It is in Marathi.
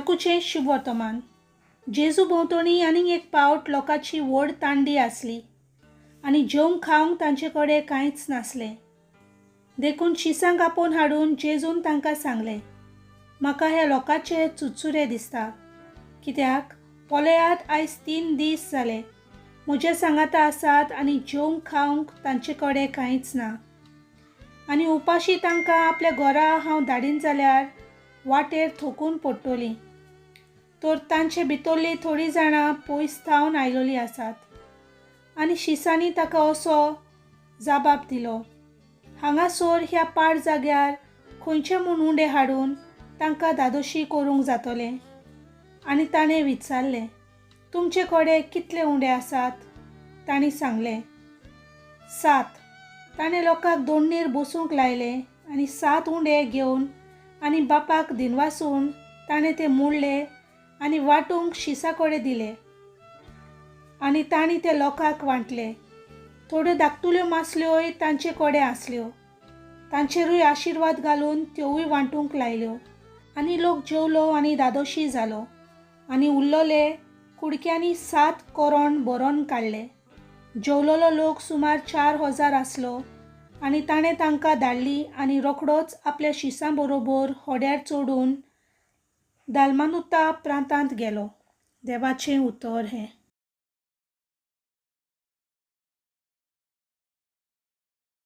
मार्कूचें शुभ वर्तमान. जेजू भोंवतणी आनीक एक पावट लोकांची व्हड तांडी आसली आनी जेवंक खावंक तांचे कडेन कांयच नासलें. देखून शिसांक आपोवन हाडून जेजून तांकां सांगलें, म्हाका ह्या लोकांचे चुचुरे दिसता, कित्याक पळयात आयज 3 दीस जाले म्हजे सांगाता आसात आनी जेवंक खावंक तांचे कडेन कांयच ना. आनी उपाशी तांकां आपल्या घरा हांव धाडीन जाल्यार वाटेर थोकून पडटलीं. तर तांचे भितरलीं थोडीं जाणां पयस थावन आयलोलीं आसात. आनी शिसांनी ताका असो जाबाब दिलो, हांगासर ह्या पाड जाग्यार खंयचे म्हूण उंडे हाडून तांकां धादोशी करूंक जातलें. आनी ताणें विचारलें, तुमचे कडेन कितले उंडे आसात? तांणी सांगलें, 7. ताणें लोकांक दोंडणीर बसूंक लायलें आनी 7 उंडे घेवन आनी बापाक दिनवासून ताणें ते मोडले आनी वांटूंक शिसा कडेन दिले. आनी तांणी ते लोकांक वांटले. थोड्यो धाकटुल्यो मासल्योय तांचे कडेन आसल्यो. तांचेरूय आशिर्वाद घालून त्योवूय वांटूंक लायल्यो. आनी लोक जेवलो आनी धादोशी जालो. आनी उरलोले कुडक्यांनी 7 कोरोण भरोन काडले. जेवलोलो लोक सुमार 4,000 आसलो. आनी ताणें तांकां धाडली आनी रोखडोच आपल्या शिसां बरोबर होड्यार चडून दालमानुता प्रांतांत गेलो. देवाचें उतर हें.